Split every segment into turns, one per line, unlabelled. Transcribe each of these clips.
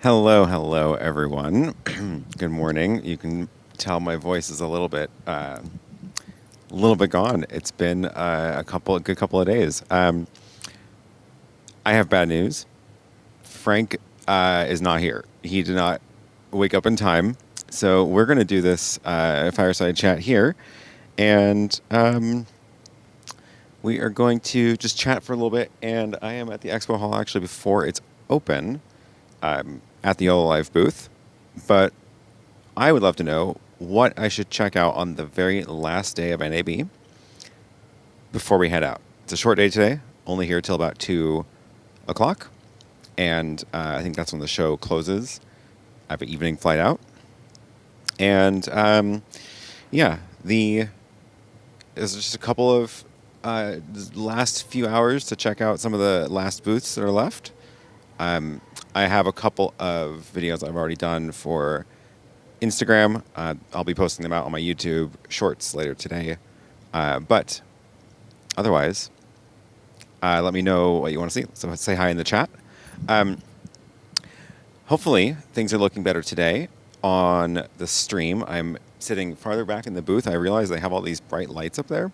Hello, everyone. Good morning. You can tell my voice is a little bit gone. It's been a good couple of days. I have bad news. Frank is not here. He did not wake up in time, so we're going to do this fireside chat here, and we are going to just chat for a little bit. And I am at the expo hall actually before it's open. At the YoloLiv booth, but I would love to know what I should check out on the very last day of NAB before we head out. It's a short day today, only here till about 2 o'clock, and I think that's when the show closes. I have an evening flight out, and there's just a couple of last few hours to check out some of the last booths that are left. I have a couple of videos I've already done for Instagram. I'll be posting them out on my YouTube shorts later today. But otherwise, let me know what you want to see. So say hi in the chat. Hopefully, things are looking better today on the stream. I'm sitting farther back in the booth. I realize they have all these bright lights up there.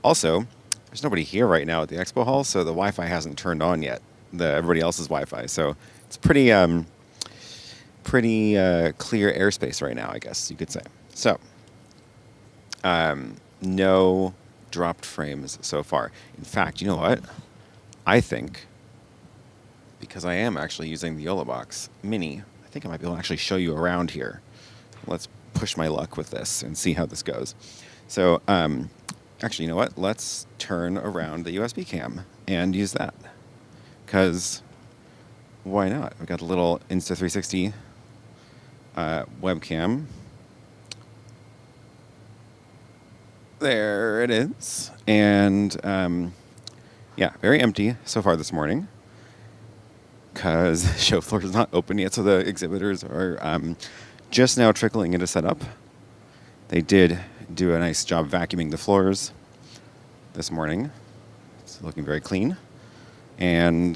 Also, there's nobody here right now at the expo hall, so the Wi-Fi hasn't turned on yet. Everybody else's Wi-Fi, so it's pretty clear airspace right now, I guess you could say. So, no dropped frames so far. In fact, you know what? I think, because I am actually using the YoloBox Mini, I think I might be able to actually show you around here. Let's push my luck with this and see how this goes. So, actually, you know what? Let's turn around the USB cam and use that. Because why not? We've got a little Insta360 webcam. There it is. And very empty so far this morning. Because the show floor is not open yet, so the exhibitors are just now trickling into setup. They did do a nice job vacuuming the floors this morning. It's looking very clean. And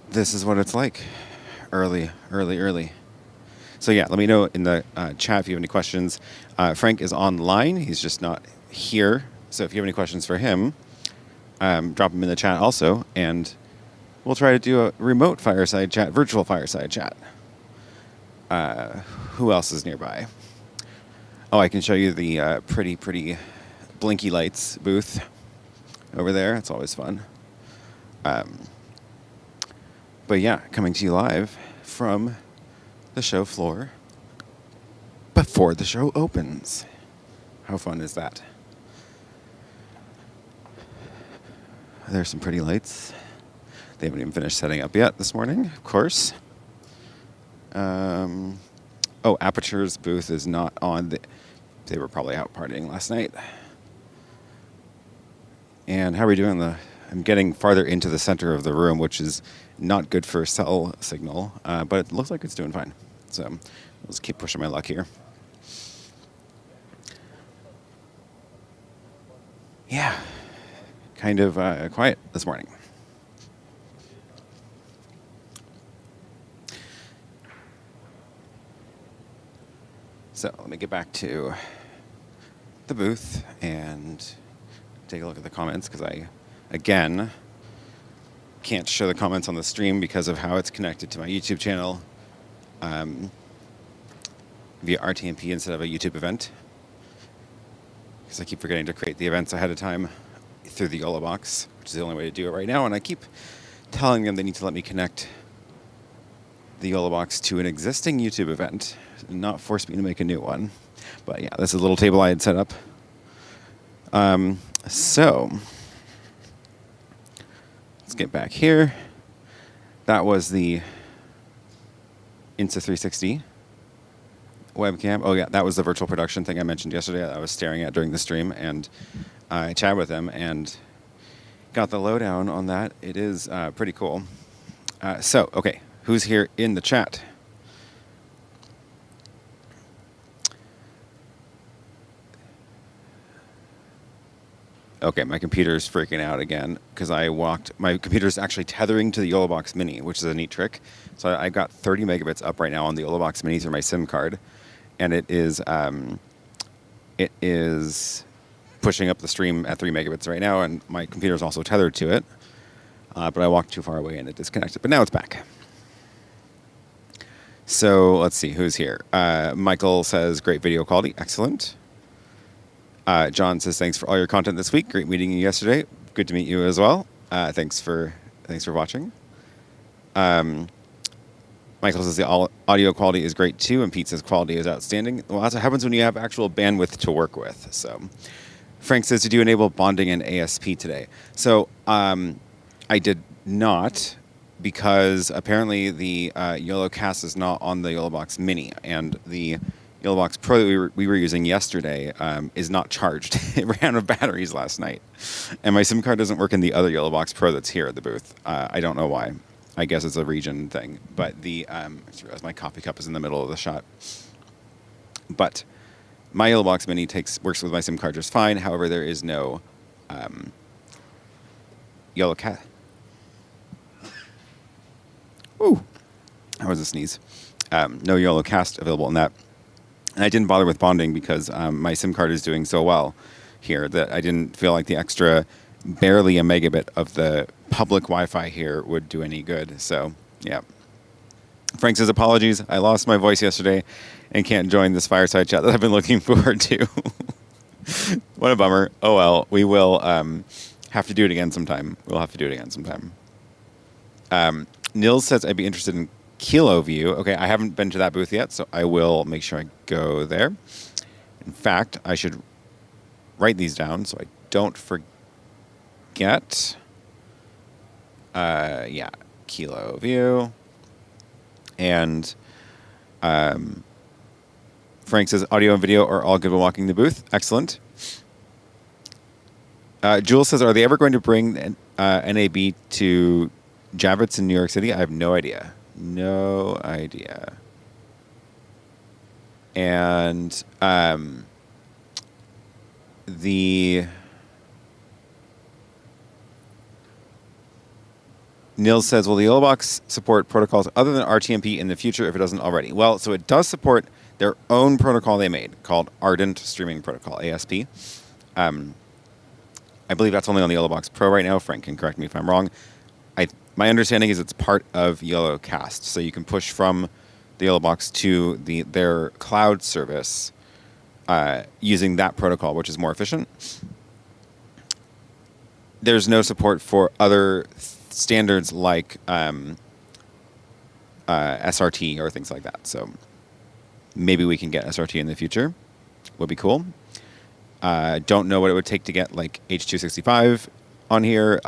this is what it's like early. So yeah, let me know in the chat if you have any questions. Frank is online. He's just not here. So if you have any questions for him, drop them in the chat also. And we'll try to do a remote fireside chat, virtual fireside chat. Who else is nearby? Oh, I can show you the pretty blinky lights booth over there. It's always fun. But yeah, coming to you live from the show floor before the show opens. How fun is that? There's some pretty lights. They haven't even finished setting up yet this morning, of course. Aperture's booth is not on. They were probably out partying last night. And how are we doing? I'm getting farther into the center of the room, which is not good for cell signal, but it looks like it's doing fine. So let's keep pushing my luck here. Yeah, kind of quiet this morning. So let me get back to the booth and take a look at the comments, because I, again, can't show the comments on the stream because of how it's connected to my YouTube channel via RTMP instead of a YouTube event. Because I keep forgetting to create the events ahead of time through the YoloBox, which is the only way to do it right now. And I keep telling them they need to let me connect the YoloBox to an existing YouTube event and not force me to make a new one. But yeah, this is a little table I had set up. So let's get back here. That was the Insta360 webcam. Oh yeah, that was the virtual production thing I mentioned yesterday that I was staring at during the stream, and I chatted with them and got the lowdown on that. It is pretty cool. Okay, who's here in the chat? Okay, my computer's freaking out again because my computer's actually tethering to the YoloBox Mini, which is a neat trick. So I got 30 megabits up right now on the YoloBox Mini through my SIM card, and it is pushing up the stream at 3 megabits right now, and my computer's also tethered to it. But I walked too far away and it disconnected. But now it's back. So let's see who's here. Michael says, great video quality. Excellent. John says, thanks for all your content this week. Great meeting you yesterday. Good to meet you as well. Thanks for watching. Michael says the audio quality is great too, and Pete says quality is outstanding. Well, that's what happens when you have actual bandwidth to work with. So Frank says, did you enable bonding and ASP today? So I did not, because apparently the YoloCast is not on the YoloBox Mini, and the YoloBox Pro that we were using yesterday is not charged. It ran out of batteries last night. And my SIM card doesn't work in the other YoloBox Pro that's here at the booth. I don't know why. I guess it's a region thing. But I just realized my coffee cup is in the middle of the shot. But my YoloBox Mini works with my SIM card just fine. However, there is no YoloCast. Ooh, that was a sneeze. No YoloCast available in that. And I didn't bother with bonding because my SIM card is doing so well here that I didn't feel like the extra barely a megabit of the public Wi-Fi here would do any good. So, yeah. Frank says, apologies. I lost my voice yesterday and can't join this fireside chat that I've been looking forward to. What a bummer. Oh, well. We will have to do it again sometime. We'll have to do it again sometime. Nils says, I'd be interested in KiloView. Okay, I haven't been to that booth yet, so I will make sure I go there. In fact, I should write these down so I don't forget. Yeah, KiloView. And Frank says, audio and video are all good when walking the booth. Excellent. Jules says, are they ever going to bring NAB to Javits in New York City? I have no idea. No idea. And Nils says, will the YoloBox support protocols other than RTMP in the future if it doesn't already? Well, so it does support their own protocol they made called Ardent Streaming Protocol, ASP. I believe that's only on the YoloBox Pro right now. Frank can correct me if I'm wrong. My understanding is it's part of YoloCast, so you can push from the YoloBox to their cloud service using that protocol, which is more efficient. There's no support for other standards like SRT or things like that. So maybe we can get SRT in the future. Would be cool. Don't know what it would take to get like H.265 on here.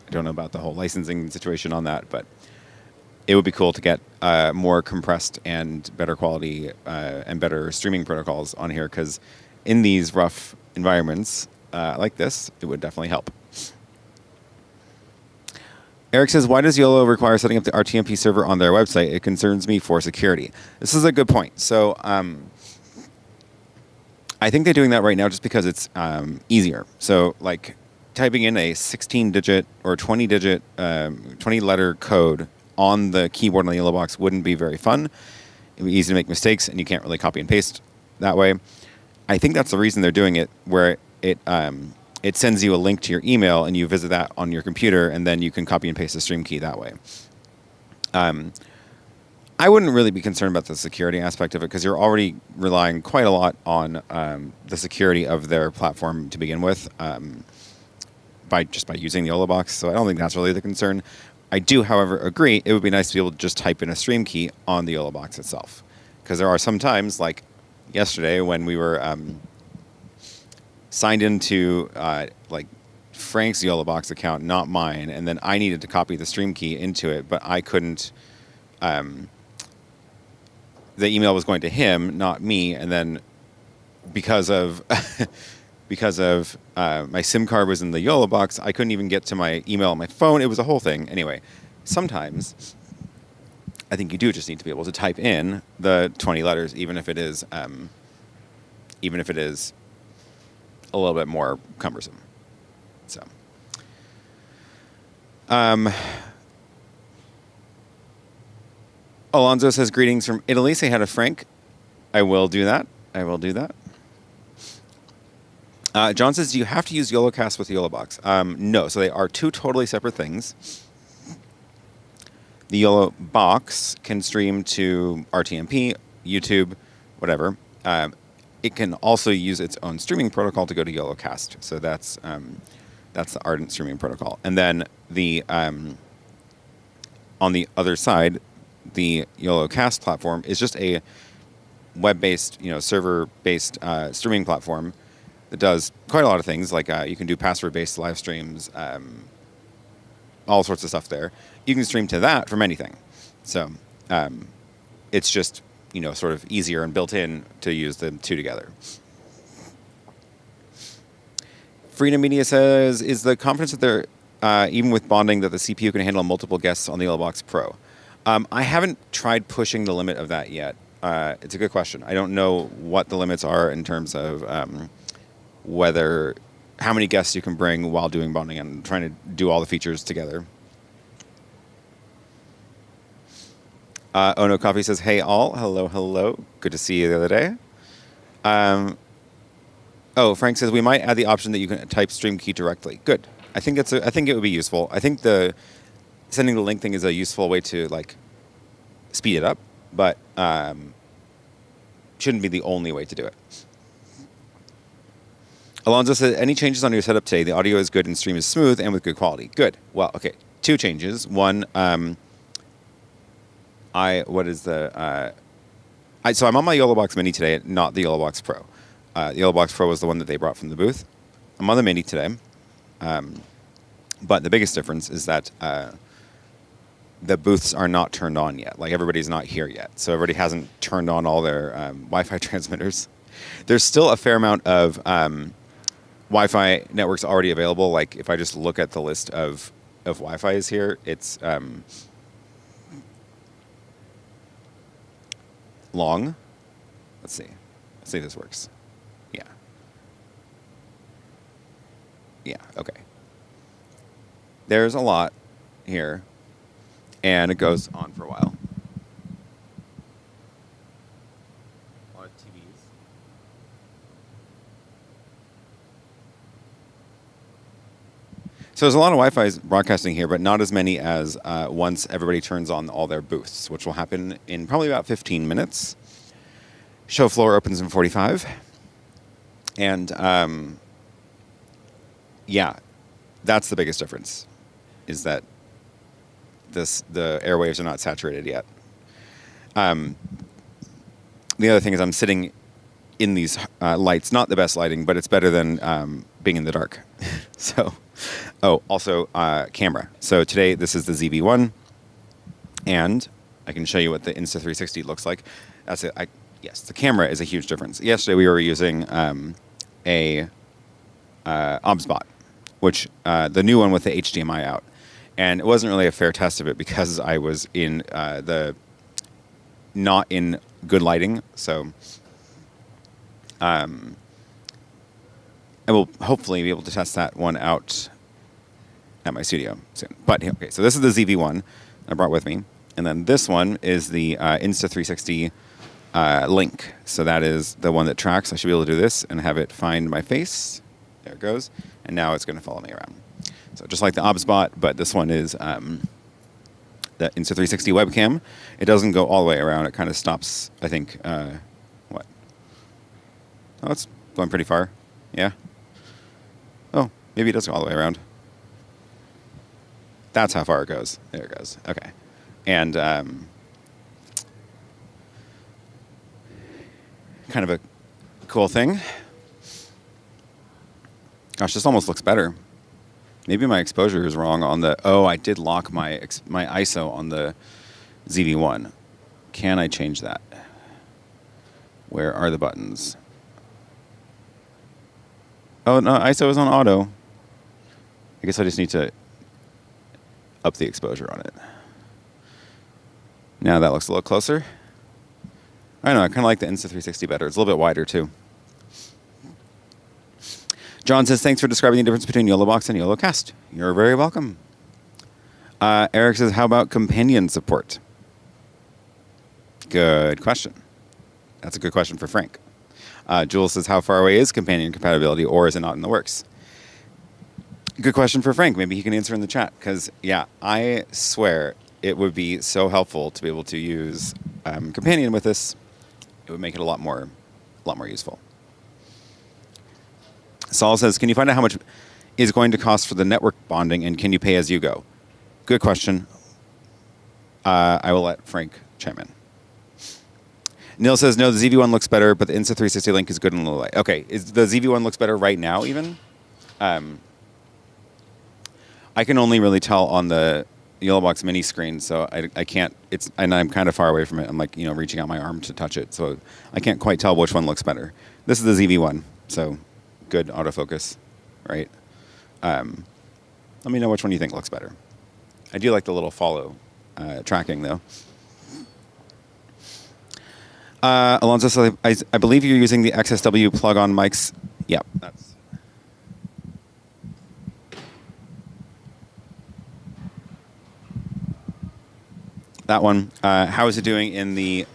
I don't know about the whole licensing situation on that, but it would be cool to get more compressed and better quality and better streaming protocols on here, because in these rough environments like this, it would definitely help. Eric says, why does YOLO require setting up the RTMP server on their website? It concerns me for security. This is a good point. So I think they're doing that right now just because it's easier. So like typing in a 16-digit or 20-digit, 20-letter code on the keyboard on the YoloBox wouldn't be very fun. It would be easy to make mistakes, and you can't really copy and paste that way. I think that's the reason they're doing it, where it sends you a link to your email, and you visit that on your computer, and then you can copy and paste the stream key that way. I wouldn't really be concerned about the security aspect of it, because you're already relying quite a lot on the security of their platform to begin with. By using the YoloBox, so I don't think that's really the concern. I do, however, agree it would be nice to be able to just type in a stream key on the YoloBox itself, because there are some times, like yesterday, when we were signed into like Frank's YoloBox account, not mine, and then I needed to copy the stream key into it, but I couldn't. The email was going to him, not me, and then because of my SIM card was in the YoloBox, I couldn't even get to my email on my phone. It was a whole thing. Anyway, sometimes I think you do just need to be able to type in the 20 letters, even if it is a little bit more cumbersome. So, Alonzo says greetings from Italy. Say hi to Frank. I will do that. I will do that. John says, do you have to use YoloCast with YoloBox? No. So they are two totally separate things. The YoloBox can stream to RTMP, YouTube, whatever. It can also use its own streaming protocol to go to YoloCast. So that's the Ardent streaming protocol. And then the on the other side, the YoloCast platform is just a web-based, server-based streaming platform that does quite a lot of things. Like you can do password-based live streams, all sorts of stuff there. You can stream to that from anything. So it's just, sort of easier and built in to use the two together. Freedom Media says, is the confidence that they're, even with bonding, that the CPU can handle multiple guests on the YoloBox Pro? I haven't tried pushing the limit of that yet. It's a good question. I don't know what the limits are in terms of how many guests you can bring while doing bonding and trying to do all the features together. Oh No Coffee says, hey all, hello, hello. Good to see you the other day. Frank says we might add the option that you can type stream key directly. Good. I think it would be useful. I think sending the link thing is a useful way to speed it up, but shouldn't be the only way to do it. Alonzo says, any changes on your setup today? The audio is good and stream is smooth and with good quality. Good. Well, okay. 2 changes. One, so I'm on my YoloBox Mini today, not the YoloBox Pro. The YoloBox Pro was the one that they brought from the booth. I'm on the Mini today. But the biggest difference is that the booths are not turned on yet. Everybody's not here yet. So everybody hasn't turned on all their Wi-Fi transmitters. There's still a fair amount of Wi-Fi networks already available. If I just look at the list of Wi-Fi is here, it's long. Let's see. Let's see if this works. Yeah. Yeah, okay. There's a lot here, and it goes on for a while. A lot of TVs. So there's a lot of Wi-Fi broadcasting here, but not as many as once everybody turns on all their booths, which will happen in probably about 15 minutes. Show floor opens in 45. And yeah, that's the biggest difference, is that the airwaves are not saturated yet. The other thing is I'm sitting in these lights, not the best lighting, but it's better than being in the dark. So, also camera. So today this is the ZV-1, and I can show you what the Insta360 looks like. That's it. Yes, the camera is a huge difference. Yesterday we were using a OBSBot, which the new one with the HDMI out, and it wasn't really a fair test of it because I was in not in good lighting. So I will hopefully be able to test that one out at my studio soon. But okay, so this is the ZV-1 I brought with me, and then this one is the Insta360 link. So that is the one that tracks. I should be able to do this and have it find my face. There it goes. And now it's going to follow me around. So just like the OBSBot, but this one is the Insta360 webcam. It doesn't go all the way around. It kind of stops, I think, what? Oh, it's going pretty far. Yeah. Oh, maybe it does go all the way around. That's how far it goes. There it goes. Okay. And kind of a cool thing. Gosh, this almost looks better. Maybe my exposure is wrong on the... Oh, I did lock my ISO on the ZV-1. Can I change that? Where are the buttons? Oh, no, ISO is on auto. I guess I just need to up the exposure on it. Now that looks a little closer. I don't know, I kind of like the Insta360 better. It's a little bit wider, too. John says, thanks for describing the difference between YoloBox and YoloCast. You're very welcome. Eric says, how about companion support? Good question. That's a good question for Frank. Jules says, how far away is companion compatibility, or is it not in the works? Good question for Frank. Maybe he can answer in the chat, because, yeah, I swear it would be so helpful to be able to use companion with this. It would make it a lot more useful. Saul says, can you find out how much is going to cost for the network bonding, and can you pay as you go? Good question. I will let Frank chime in. Neil says, no, the ZV-1 looks better, but the Insta360 link is good in low light. Okay, is the ZV-1 looks better right now even? I can only really tell on the YoloBox mini screen, so I can't, and I'm kind of far away from it. I'm like, reaching out my arm to touch it, so I can't quite tell which one looks better. This is the ZV-1, so good autofocus, right? Let me know which one you think looks better. I do like the little follow tracking, though. Alonso says, I believe you're using the XSW plug-on mics. Yep, that's... that one. How is it doing in the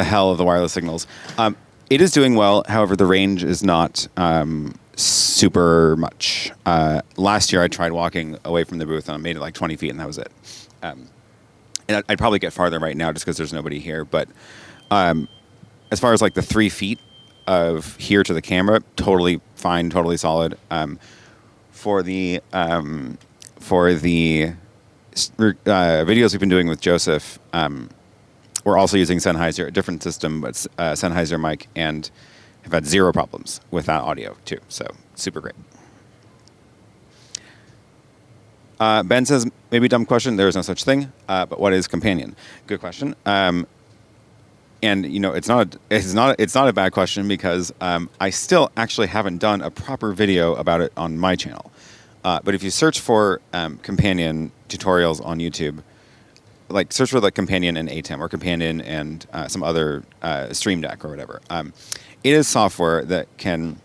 hell of the wireless signals? It is doing well. However, the range is not super much. Last year, I tried walking away from the booth, and I made it like 20 feet, and that was it. And I'd probably get farther right now just because there's nobody here. But as far as like the 3 feet of here to the camera, totally fine, totally solid. For the videos we've been doing with Joseph, we're also using Sennheiser, a different system, but Sennheiser mic, and have had zero problems with that audio too. So super great. Ben says, maybe dumb question. There is no such thing. But what is companion? Good question. And it's not a bad question, because I still actually haven't done a proper video about it on my channel. But if you search for companion tutorials on YouTube, like search for like companion and ATEM, or companion and some other Stream Deck or whatever. It is software that can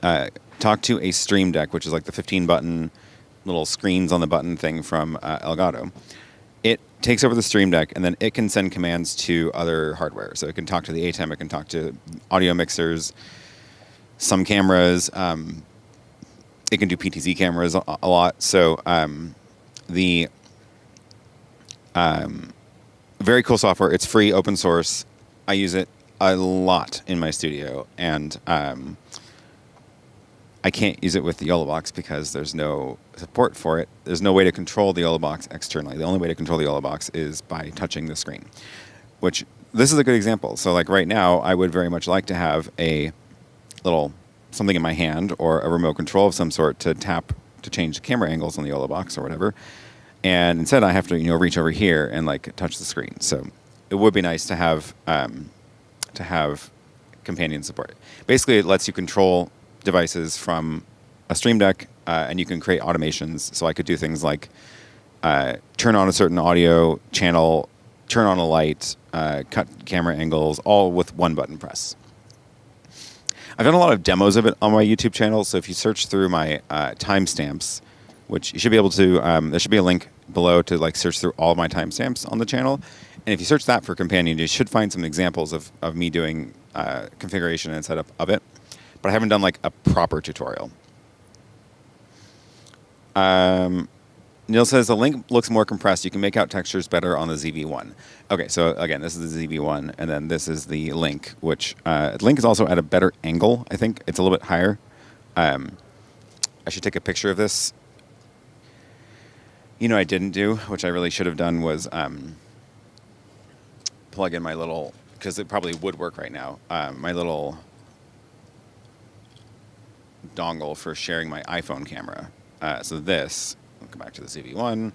talk to a Stream Deck, which is like the 15-button little screens on the button thing from Elgato. It takes over the Stream Deck, and then it can send commands to other hardware. So it can talk to the ATEM, it can talk to audio mixers, some cameras. It can do PTZ cameras a lot. So very cool software. It's free, open source. I use it a lot in my studio, and I can't use it with the YoloBox because there's no support for it. There's no way to control the YoloBox externally. The only way to control the YoloBox is by touching the screen, which this is a good example. So like right now, I would very much like to have a little something in my hand or a remote control of some sort to tap to change the camera angles on the YoloBox or whatever. And instead I have to, reach over here and like touch the screen. So it would be nice to have companion support. Basically, it lets you control devices from a Stream Deck, and you can create automations. So I could do things like turn on a certain audio channel, turn on a light, cut camera angles, all with one button press. I've done a lot of demos of it on my YouTube channel. So if you search through my timestamps, which you should be able to, there should be a link below to like search through all of my timestamps on the channel. And if you search that for companion, you should find some examples of me doing configuration and setup of it. But I haven't done like a proper tutorial. Neil says the link looks more compressed. You can make out textures better on the ZV-1. Okay, so again, this is the ZV-1, and then this is the link, which link is also at a better angle. I think it's a little bit higher. I should take a picture of this. I didn't do, which I really should have done, was plug in my little, because it probably would work right now, my little dongle for sharing my iPhone camera. So this, I'll come back to the ZV-1.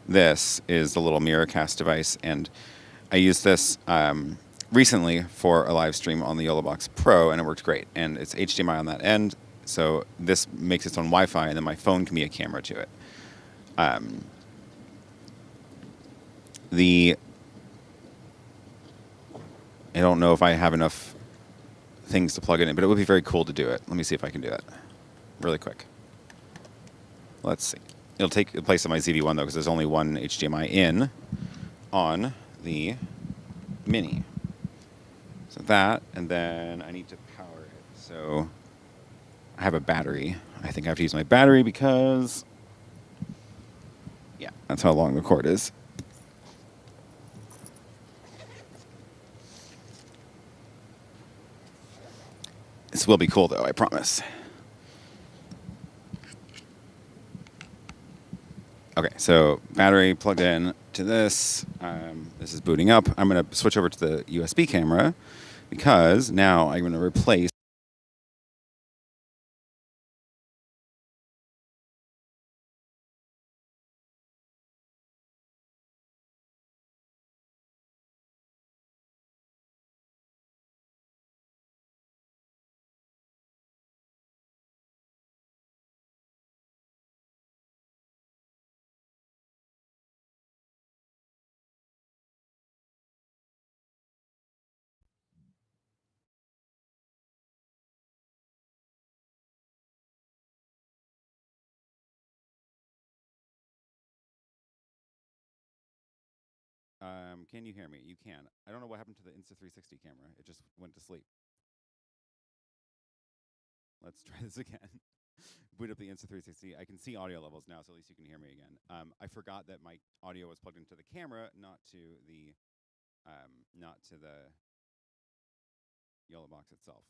This is the little Miracast device, and I used this recently for a live stream on the YoloBox Pro, and it worked great. And it's HDMI on that end, so this makes its own Wi-Fi, and then my phone can be a camera to it. I don't know if I have enough things to plug it in, but it would be very cool to do it. Let me see if I can do it really quick. Let's see. It'll take the place of my ZV-1 though, because there's only one HDMI in on the Mini. So that, and then I need to power it. So I have a battery. I think I have to use my battery because, yeah, that's how long the cord is. This will be cool though, I promise. Okay, so battery plugged in to this. This is booting up. I'm going to switch over to the USB camera because now I'm going to replace. Can you hear me? You can. I don't know what happened to the Insta360 camera. It just went to sleep. Let's try this again. Boot up the Insta360. I can see audio levels now, so at least you can hear me again. I forgot that my audio was plugged into the camera, not to the YoloBox itself.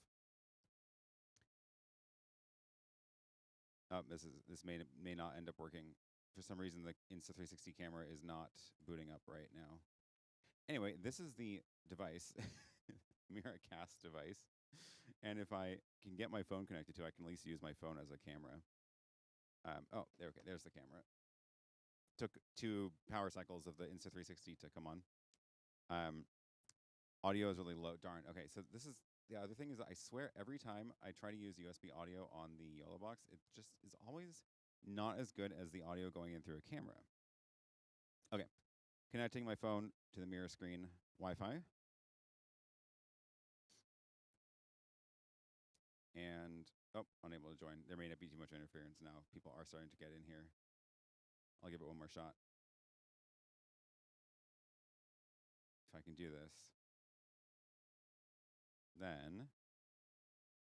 This may not end up working. For some reason, the Insta360 camera is not booting up right now. Anyway, this is the device, Miracast device. And if I can get my phone connected to it, I can at least use my phone as a camera. There's the camera. Took 2 power cycles of the Insta360 to come on. Audio is really low. Darn. Okay, so this is the other thing is I swear every time I try to use USB audio on the YoloBox, it just is always not as good as the audio going in through a camera. Okay, connecting my phone to the mirror screen Wi-Fi. And, unable to join. There may not be too much interference now. People are starting to get in here. I'll give it one more shot. If I can do this. Then,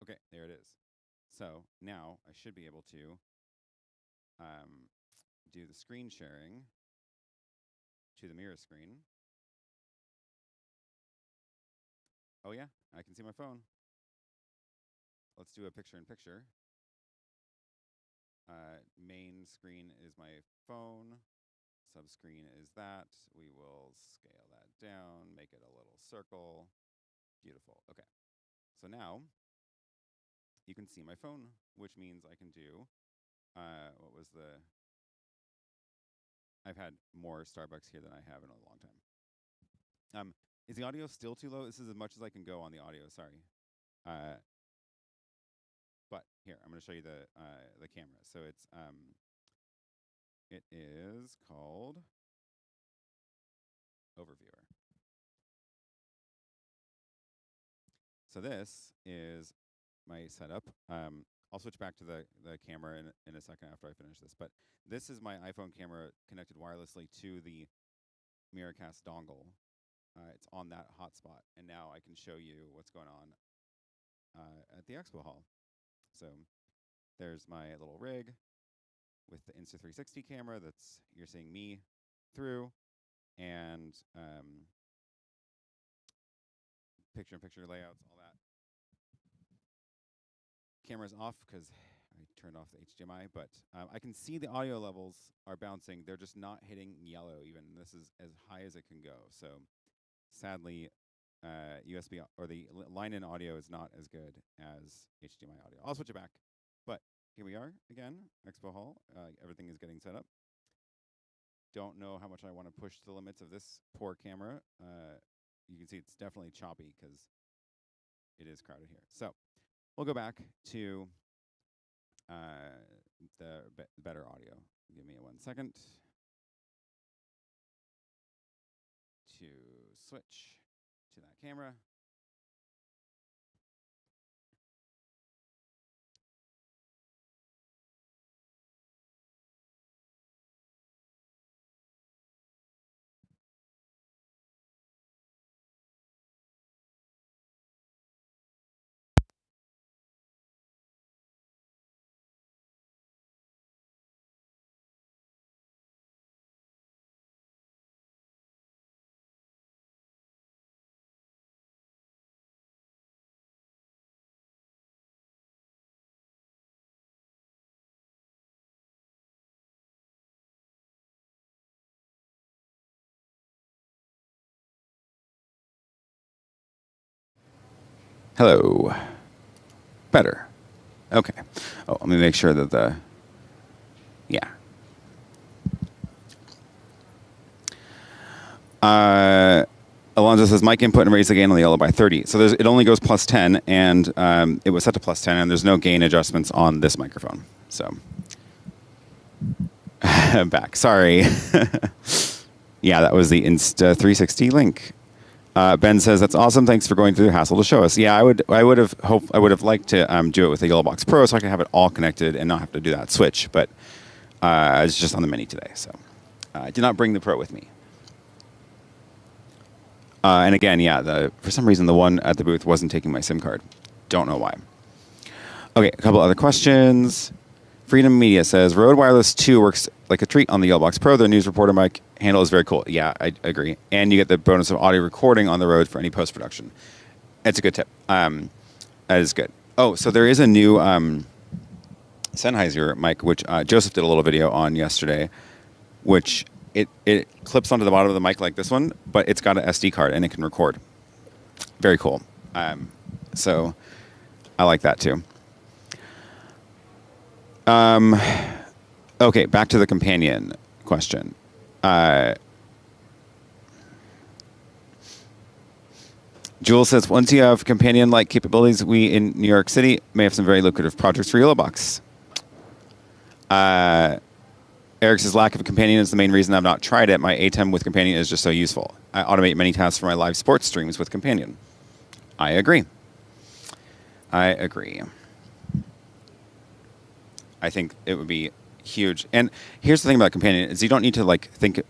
okay, there it is. So now I should be able to do the screen sharing to the mirror screen. Oh yeah, I can see my phone. Let's do a picture-in-picture. Main screen is my phone. Subscreen is that. We will scale that down, make it a little circle. Beautiful. Okay. So now you can see my phone, which means I can do, I've had more Starbucks here than I have in a long time. Is the audio still too low? This is as much as I can go on the audio, sorry. But here, I'm going to show you the camera. So it is called Overviewer. So this is my setup. I'll switch back to the camera in a second after I finish this. But this is my iPhone camera connected wirelessly to the Miracast dongle. It's on that hotspot. And now I can show you what's going on at the expo hall. So there's my little rig with the Insta360 camera that's you're seeing me through, and picture-in-picture layouts, all that. Camera's off because I turned off the HDMI, but I can see the audio levels are bouncing. They're just not hitting yellow even. This is as high as it can go. So sadly, USB or the line-in audio is not as good as HDMI audio. I'll switch it back. But here we are again, Expo Hall. Everything is getting set up. Don't know how much I want to push the limits of this poor camera. You can see it's definitely choppy because it is crowded here. So we'll go back to the better audio. Give me 1 second to switch to that camera. Hello. Better. Okay. Oh, let me make sure that the... Yeah. Alonzo says, mic input and raise the gain on the Yolo by 30. So it only goes plus 10, and it was set to plus 10, and there's no gain adjustments on this microphone. So, back. Sorry. Yeah, that was the Insta360 link. Ben says, that's awesome. Thanks for going through the hassle to show us. Yeah, I would have liked to do it with the YoloBox Pro so I could have it all connected and not have to do that switch. But it's just on the Mini today, so I did not bring the Pro with me. And again, yeah, for some reason the one at the booth wasn't taking my SIM card. Don't know why. Okay, a couple other questions. Freedom Media says, Rode Wireless 2 works like a treat on the YoloBox Pro. The news reporter mic handle is very cool. Yeah, I agree. And you get the bonus of audio recording on the Rode for any post-production. It's a good tip. That is good. Oh, so there is a new Sennheiser mic, which Joseph did a little video on yesterday, which it clips onto the bottom of the mic like this one, but it's got an SD card and it can record. Very cool. So I like that too. Okay, back to the companion question. Jules says, once you have companion-like capabilities, we in New York City may have some very lucrative projects for YoloBox. Eric says, lack of a companion is the main reason I've not tried it. My ATEM with companion is just so useful. I automate many tasks for my live sports streams with companion. I agree. I think it would be huge. And here's the thing about companion is you don't need to like think of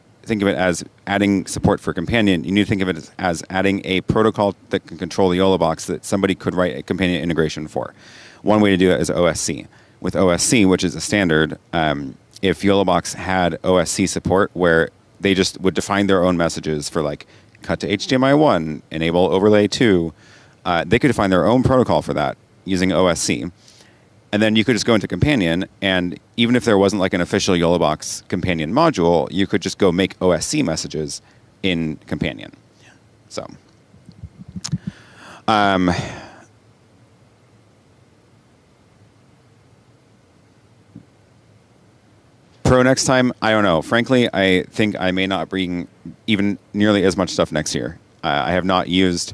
it as adding support for companion. You need to think of it as adding a protocol that can control the YoloBox that somebody could write a companion integration for. One way to do it is OSC. With OSC, which is a standard, if YoloBox had OSC support where they just would define their own messages for like cut to HDMI 1, enable overlay 2, they could define their own protocol for that using OSC. And then you could just go into companion, and even if there wasn't like an official YoloBox companion module, you could just go make OSC messages in companion. So, Pro next time, I don't know. Frankly, I think I may not bring even nearly as much stuff next year. I have not used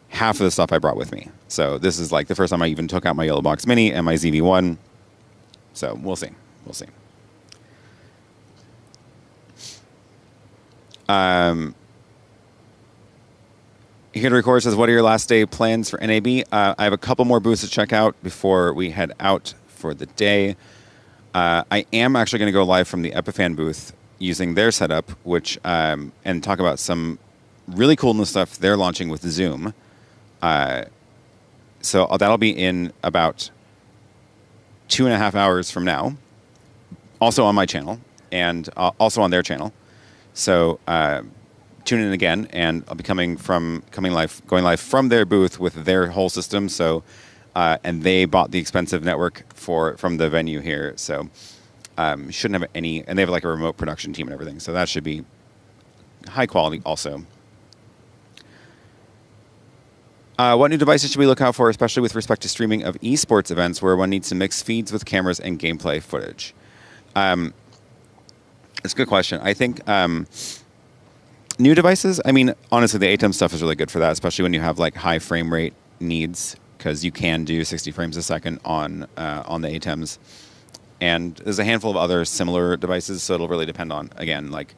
half of the stuff I brought with me. So this is like the first time I even took out my YoloBox Mini and my ZV-1. So we'll see. We'll see. Here to record says, what are your last day plans for NAB? I have a couple more booths to check out before we head out for the day. I am actually going to go live from the Epiphan booth using their setup, which and talk about some really cool new stuff they're launching with Zoom. So that'll be in about 2.5 hours from now. Also on my channel and also on their channel. So tune in again, and I'll be going live from their booth with their whole system. So and they bought the expensive network from the venue here. So shouldn't have any, and they have like a remote production team and everything. So that should be high quality also. What new devices should we look out for, especially with respect to streaming of esports events where one needs to mix feeds with cameras and gameplay footage? It's a good question. I think new devices, I mean, honestly, the ATEM stuff is really good for that, especially when you have like high frame rate needs, because you can do 60 frames a second on the ATEMs. And there's a handful of other similar devices, so it'll really depend on, again, like,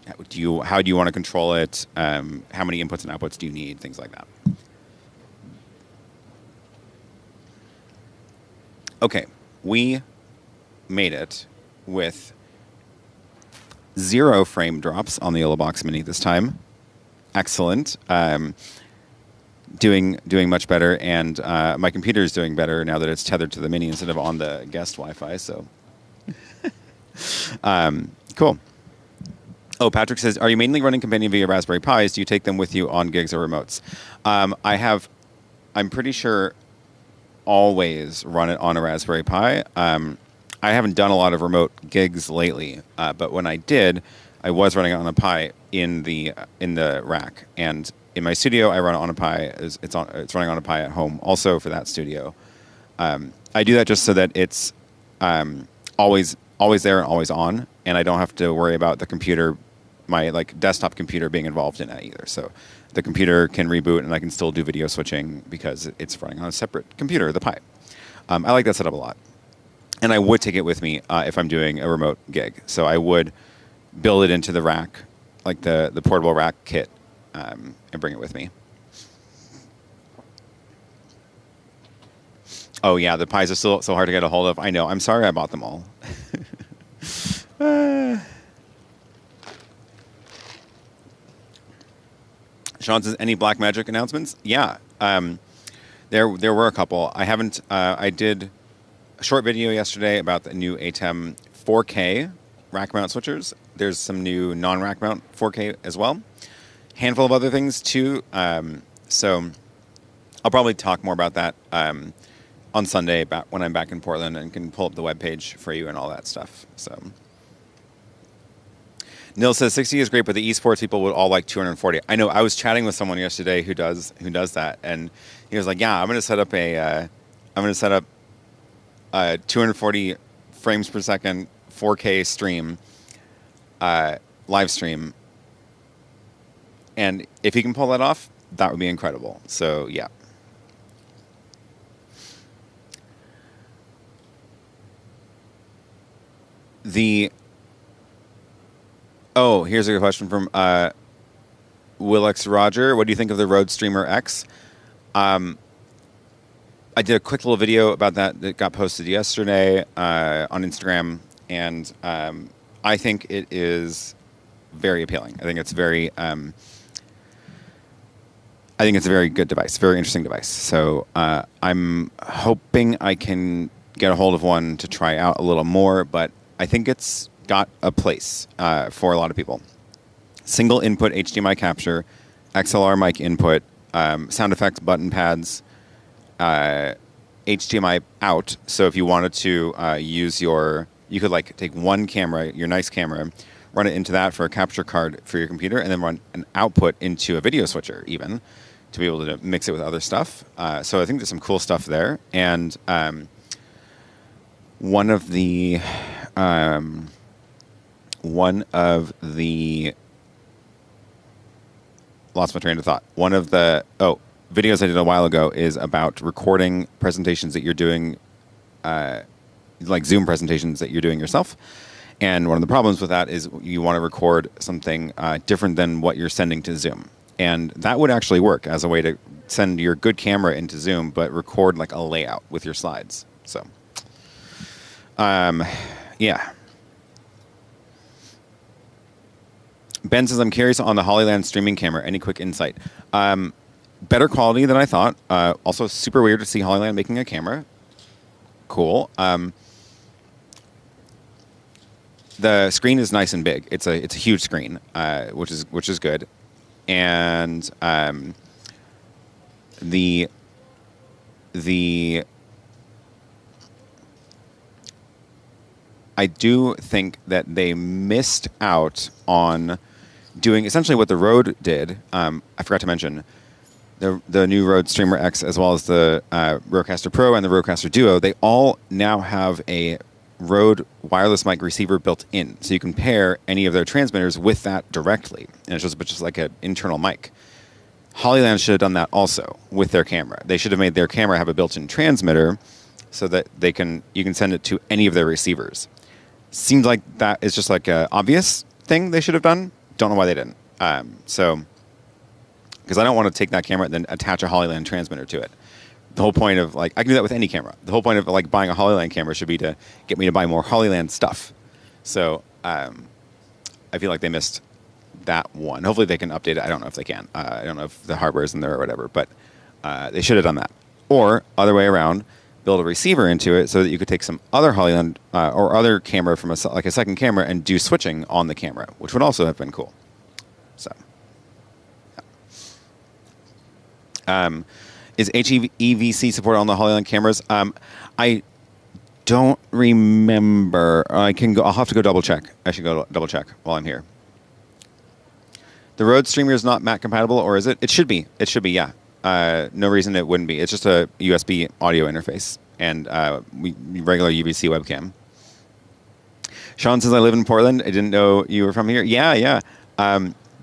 how do you want to control it? How many inputs and outputs do you need? Things like that. Okay, we made it with 0 frame drops on the YoloBox Mini this time. Excellent. Doing much better, and my computer is doing better now that it's tethered to the Mini instead of on the guest Wi-Fi. So, cool. Oh, Patrick says, are you mainly running Companion via Raspberry Pis? Do you take them with you on gigs or remotes? I'm pretty sure, always run it on a Raspberry Pi. I haven't done a lot of remote gigs lately, but when I did, I was running it on a Pi in the rack, and in my studio, I run it on a Pi. It's running on a Pi at home also for that studio. I do that just so that it's always there and always on, and I don't have to worry about the computer, my like desktop computer, being involved in that either. So the computer can reboot, and I can still do video switching because it's running on a separate computer, the Pi. I like that setup a lot, and I would take it with me if I'm doing a remote gig. So I would build it into the rack, like the portable rack kit, and bring it with me. Oh yeah, the Pis are still so hard to get a hold of. I know. I'm sorry I bought them all. Sean says, any Blackmagic announcements? Yeah, there were a couple. I haven't. I did a short video yesterday about the new ATEM 4K rack mount switchers. There's some new non-rack mount 4K as well. Handful of other things too. So I'll probably talk more about that on Sunday when I'm back in Portland and can pull up the webpage for you and all that stuff. So Nil says 60 is great, but the esports people would all like 240. I know. I was chatting with someone yesterday who does that, and he was like, "Yeah, I'm going to set up a 240 frames per second 4K stream, live stream, and if he can pull that off, that would be incredible." So yeah. Here's a good question from Willx Roger. What do you think of the Rode Streamer X? I did a quick little video about that got posted yesterday on Instagram, and I think it is very appealing. I think it's a very good device, very interesting device. So I'm hoping I can get a hold of one to try out a little more, but I think it's got a place for a lot of people. Single input HDMI capture, XLR mic input, sound effects button pads, HDMI out. So if you wanted to you could like take one camera, your nice camera, run it into that for a capture card for your computer, and then run an output into a video switcher even to be able to mix it with other stuff. So I think there's some cool stuff there. And one of the lost my train of thought. One of the videos I did a while ago is about recording presentations that you're doing, like Zoom presentations that you're doing yourself. And one of the problems with that is you want to record something different than what you're sending to Zoom. And that would actually work as a way to send your good camera into Zoom, but record like a layout with your slides. So, yeah. Ben says, I'm curious on the Hollyland streaming camera. Any quick insight? Better quality than I thought. Also super weird to see Hollyland making a camera. Cool. The screen is nice and big. It's a huge screen, which is good. And I do think that they missed out on doing essentially what the Rode did. I forgot to mention the new Rode Streamer X, as well as the Rodecaster Pro and the Rodecaster Duo. They all now have a Rode wireless mic receiver built in, so you can pair any of their transmitters with that directly, and it's just like an internal mic. Hollyland should have done that also with their camera. They should have made their camera have a built-in transmitter, so that you can send it to any of their receivers. Seems like that is just like an obvious thing they should have done. Don't know why they didn't. Because I don't want to take that camera and then attach a Hollyland transmitter to it. The whole point of, like, I can do that with any camera. The whole point of, like, buying a Hollyland camera should be to get me to buy more Hollyland stuff. So I feel like they missed that one. Hopefully they can update it. I don't know if they can. I don't know if the hardware is in there or whatever, but they should have done that. Or, other way around, build a receiver into it so that you could take some other Hollyland or other camera from a second camera and do switching on the camera, which would also have been cool. So, yeah. Is HEVC supported on the Hollyland cameras? I don't remember. I'll have to go double check. I should go double check while I'm here. The Rode streamer is not Mac compatible, or is it? It should be. It should be, yeah. No reason it wouldn't be. It's just a USB audio interface and regular UVC webcam. Sean says, I live in Portland. I didn't know you were from here. Yeah, yeah.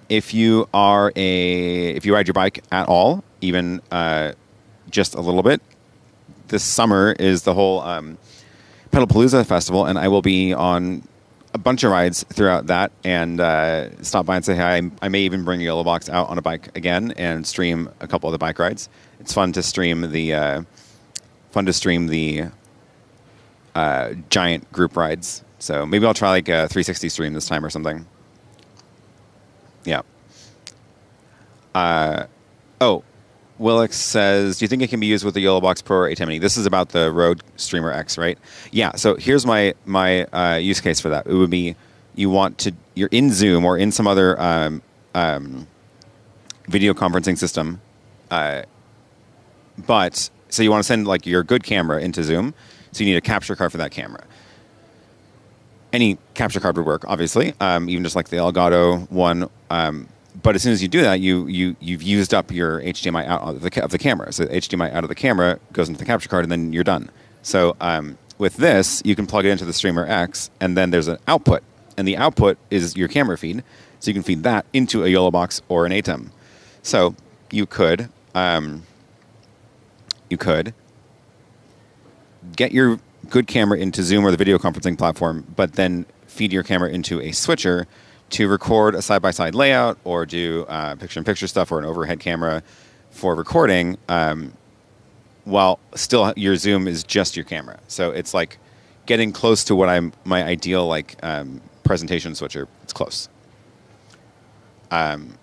If you ride your bike at all, even just a little bit, this summer is the whole Pedalpalooza festival, and I will be on a bunch of rides throughout that, and stop by and say hi. I may even bring YoloBox out on a bike again and stream a couple of the bike rides. It's fun to stream the giant group rides. So maybe I'll try like a 360 stream this time or something. Yeah. Willix says, do you think it can be used with the YoloBox Pro or A10 Mini? This is about the Rode Streamer X, right? Yeah, so here's my use case for that. It would be you're in Zoom or in some other video conferencing system, so you want to send like your good camera into Zoom, so you need a capture card for that camera. Any capture card would work, obviously, even just like the Elgato one. But as soon as you do that, you've used up your HDMI out of the camera. So HDMI out of the camera goes into the capture card, and then you're done. So with this, you can plug it into the Streamer X, and then there's an output, and the output is your camera feed. So you can feed that into a YoloBox or an ATEM. So you could get your good camera into Zoom or the video conferencing platform, but then feed your camera into a switcher to record a side-by-side layout or do picture-in-picture stuff or an overhead camera for recording, while still your Zoom is just your camera. So it's like getting close to what my ideal like presentation switcher. It's close. Tom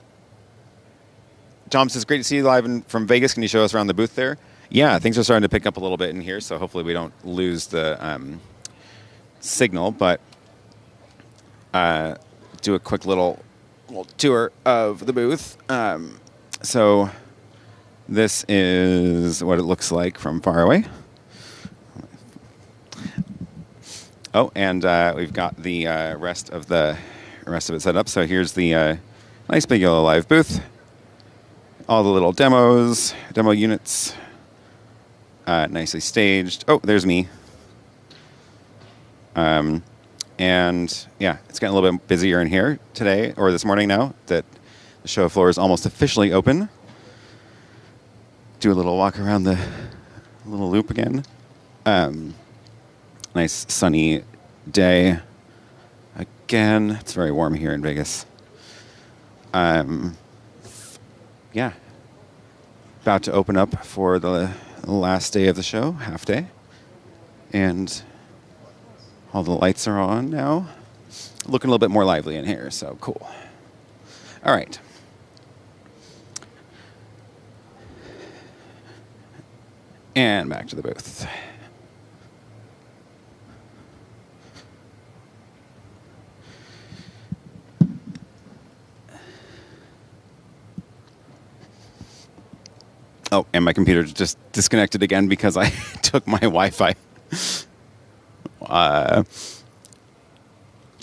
says, great to see you live from Vegas. Can you show us around the booth there? Yeah, things are starting to pick up a little bit in here, so hopefully we don't lose the signal, but do a quick little tour of the booth. So this is what it looks like from far away. Oh, and we've got the rest of it set up. So here's the nice big YoloLiv booth. All the little demo units, nicely staged. Oh, there's me. And yeah, it's getting a little bit busier in here today, or this morning now, that the show floor is almost officially open. Do a little walk around the little loop again. Nice sunny day. Again, it's very warm here in Vegas. Yeah. About to open up for the last day of the show, half day. And all the lights are on now. Looking a little bit more lively in here, so cool. All right. And back to the booth. Oh, and my computer just disconnected again because I took my Wi-Fi.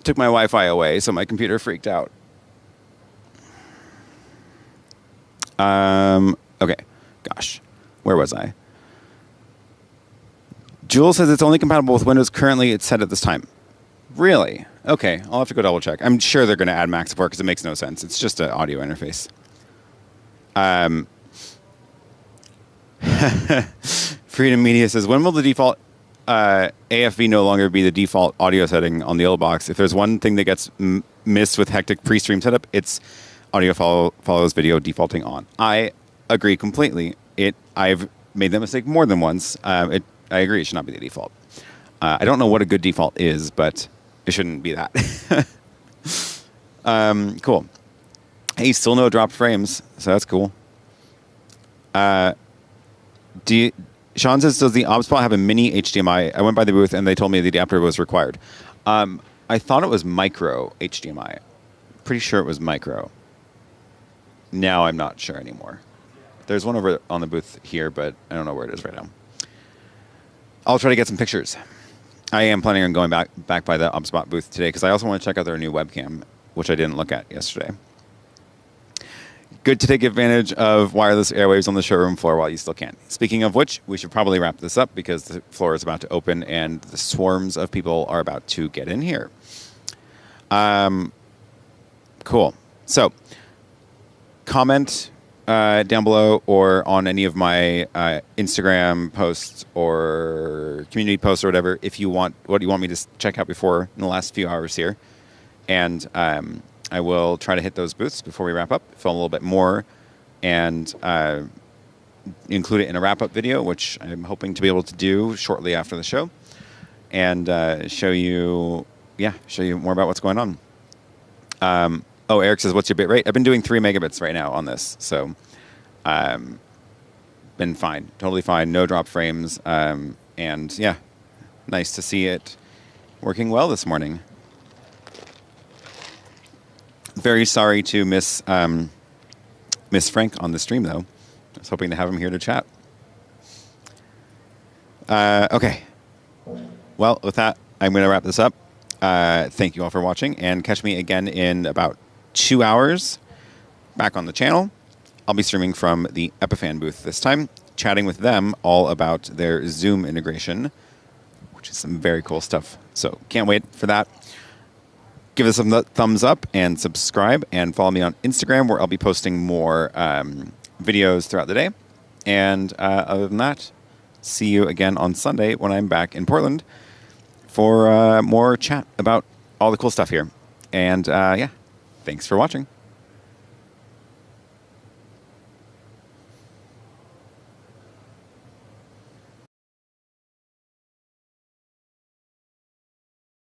Took my Wi-Fi away, so my computer freaked out. Okay. Gosh. Where was I? Jules says it's only compatible with Windows. Currently, it's set at this time. Really? Okay. I'll have to go double check. I'm sure they're going to add Mac support because it makes no sense. It's just an audio interface. Freedom Media says, when will the default AFV no longer be the default audio setting on the YoloBox? If there's one thing that gets missed with hectic pre-stream setup, it's audio follows video defaulting on. I agree completely. I've made that mistake more than once. I agree it should not be the default. I don't know what a good default is, but it shouldn't be that. Cool. Hey, still no dropped frames, so that's cool. Sean says, does the OBSPOT have a mini HDMI? I went by the booth and they told me the adapter was required. I thought it was micro HDMI. Pretty sure it was micro. Now I'm not sure anymore. There's one over on the booth here, but I don't know where it is right now. I'll try to get some pictures. I am planning on going back by the OBSPOT booth today because I also want to check out their new webcam, which I didn't look at yesterday. good to take advantage of wireless airwaves on the showroom floor while you still can. Speaking of which, we should probably wrap this up because the floor is about to open and the swarms of people are about to get in here. Cool. So, comment down below or on any of my Instagram posts or community posts or whatever if you want what you want me to check out before in the last few hours here. And I will try to hit those booths before we wrap up, film a little bit more, and include it in a wrap-up video, which I'm hoping to be able to do shortly after the show, and show you more about what's going on. Eric says, what's your bit rate? I've been doing 3 megabits right now on this, so been fine, totally fine, no drop frames, and yeah, nice to see it working well this morning. Very sorry to miss Frank on the stream, though. I was hoping to have him here to chat. Okay. Well, with that, I'm going to wrap this up. Thank you all for watching, and catch me again in about 2 hours back on the channel. I'll be streaming from the Epiphan booth this time, chatting with them all about their Zoom integration, which is some very cool stuff. So can't wait for that. Give us a thumbs up and subscribe, and follow me on Instagram, where I'll be posting more videos throughout the day. And other than that, see you again on Sunday when I'm back in Portland for more chat about all the cool stuff here. And yeah, thanks for watching.